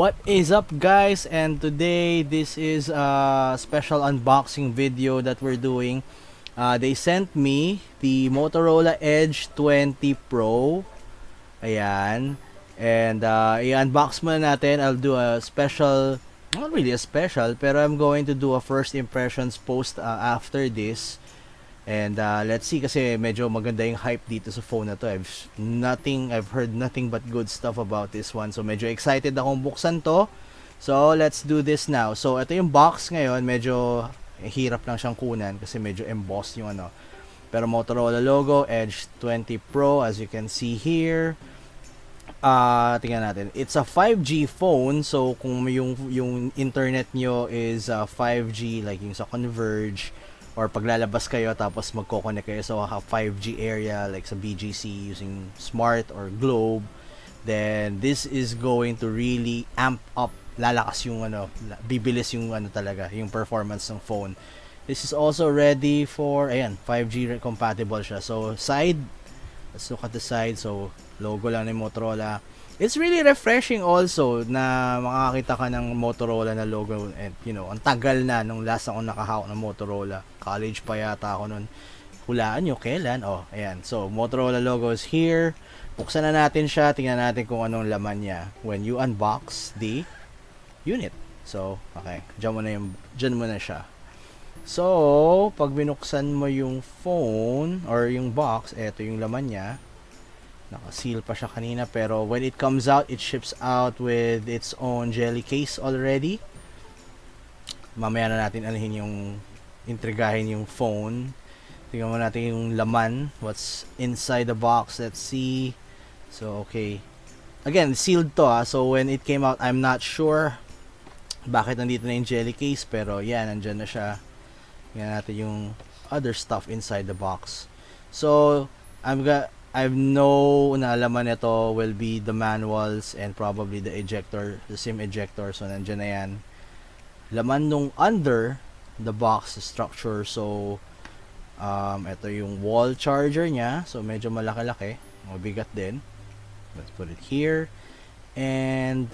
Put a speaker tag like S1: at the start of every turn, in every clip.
S1: What is up, guys? And today this is a special unboxing video that we're doing. They sent me the Motorola Edge 20 Pro. Ayan. And i-unbox muna natin. I'll do a special, not really a special, pero I'm going to do a first impressions post after this. And let's see, kasi medyo maganda yung hype dito sa phone na to. I've heard nothing but good stuff about this one. So medyo excited akong buksan to. So let's do this now. So ito yung box ngayon, medyo hirap lang siyang kunan kasi medyo embossed yung ano. Pero Motorola logo, Edge 20 Pro, as you can see here. Tingnan natin. It's a 5G phone, so kung yung internet nyo is 5G, like yung sa Converge, or paglalabas kayo tapos magko-connect kayo sa 5G area like sa BGC using Smart or Globe, then this is going to really amp up, lalakas yung ano, bibilis yung ano talaga, yung performance ng phone. This is also ready for, ayan, 5G compatible siya. So side, let's look at the side. So logo lang ng Motorola. It's really refreshing also na makakita ka ng Motorola na logo, and you know, ang tagal na nung last akong nakahawak ng Motorola. College pa yata ako nun. Hulaan nyo kailan? Oh, ayan. So Motorola logo is here. Buksan na natin siya. Tingnan natin kung anong laman niya when you unbox the unit. So, okay. Diyan mo na siya. So, pag binuksan mo yung phone or yung box, eto yung laman niya. Naka-seal pa siya kanina, pero when it comes out, it ships out with its own jelly case already. Mamaya na natin intrigahin yung phone. Tingnan mo natin yung laman, what's inside the box. Let's see. So, okay. Again, sealed to so when it came out, I'm not sure bakit nandito na yung jelly case, pero yan, nandyan na siya. Tingnan natin yung other stuff inside the box. So, I know na laman nito will be the manuals and probably the ejector, the SIM ejector. So nandiyan na yan. Laman nung under the box structure. So ito yung wall charger niya. So medyo malaki-laki, mabigat din. Let's put it here. And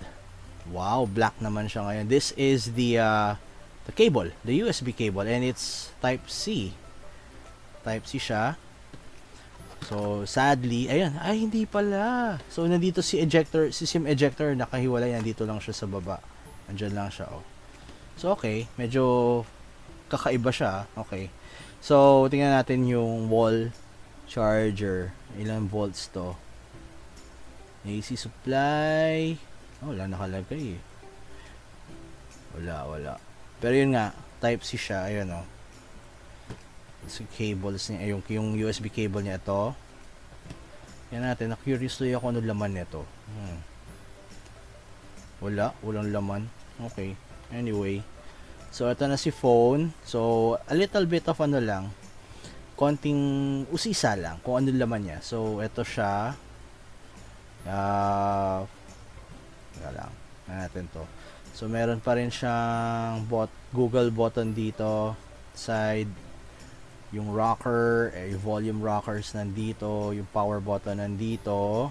S1: wow, black naman siya ngayon. This is the cable, the USB cable, and it's Type C. Type C siya. So sadly, ayan, ay hindi pala. So nandito si SIM ejector, nakahiwalay, nandito lang siya sa baba. Andiyan lang siya, oh. So okay, medyo kakaiba siya. Okay. So tingnan natin yung wall charger. Ilang volts to? AC supply. Oh, wala nakalagay eh. Wala. Pero yun nga, Type C siya, ayun oh. So, cables niya, yung USB cable niya ito. Yan natin, na-curious tuloy ako ano laman nito. Walang laman. Okay. Anyway. So, ito na si phone. So, a little bit of ano lang. Konting usisa lang kung ano laman niya. So, ito siya. Teka lang. Natin to. So, meron pa rin siyang Google button dito. Side. Yung rocker, yung volume rockers nandito, yung power button nandito,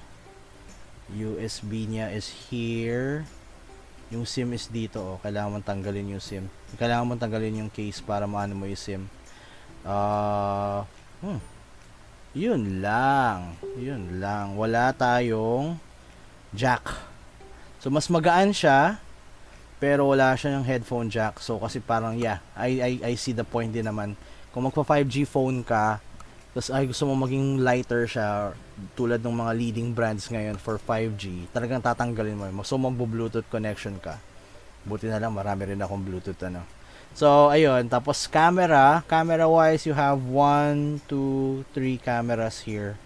S1: USB niya is here, yung SIM is dito, oh. Kailangan mong tanggalin yung SIM, kailangan mong tanggalin yung case para maano mo yung SIM. Yun lang, wala tayong jack. So mas magaan siya, pero wala siya ng headphone jack. So kasi parang yeah, I see the point din naman. Kung magpa 5G phone ka, tapos gusto mo maging lighter siya, tulad ng mga leading brands ngayon for 5G, talagang tatanggalin mo. So magbo-Bluetooth connection ka. Buti na lang, marami rin akong Bluetooth ano. So ayun, tapos camera wise, you have 1, 2, 3 cameras here.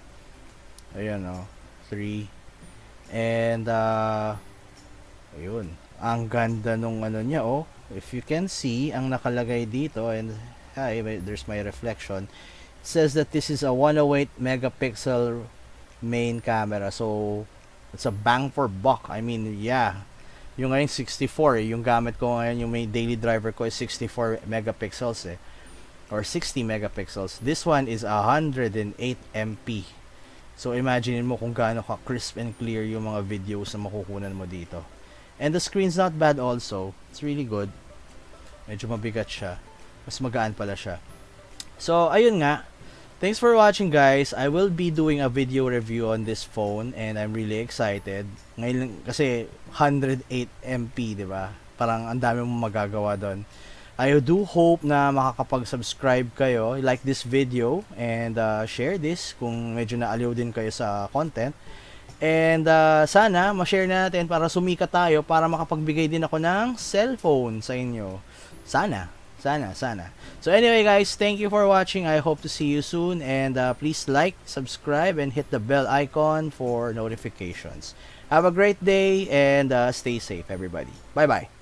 S1: Ayun oh, 3. And ayun, ang ganda nung ano niya oh. If you can see, ang nakalagay dito, and there's my reflection. It says that this is a 108 megapixel main camera. So it's a bang for buck. I mean, yeah. Yung ngayon 64 yung gamit ko ngayon, yung may daily driver ko is 64 megapixels or 60 megapixels. This one is 108 MP. So imagine mo kung gaano ka crisp and clear yung mga videos na makukunan mo dito. And the screen's not bad also. It's really good. Medyo mabigat siya. Mas magaan pala siya. So, ayun nga. Thanks for watching, guys. I will be doing a video review on this phone and I'm really excited. Ngayon kasi 108 MP, 'di ba? Parang ang dami mong magagawa doon. I do hope na makakapag-subscribe kayo, like this video and share this kung medyo naaliw din kayo sa content. And sana ma-share natin para sumikat tayo para makapagbigay din ako ng cellphone sa inyo. Sana. So anyway guys, thank you for watching. I hope to see you soon and please like, subscribe and hit the bell icon for notifications. Have a great day and stay safe everybody. Bye bye.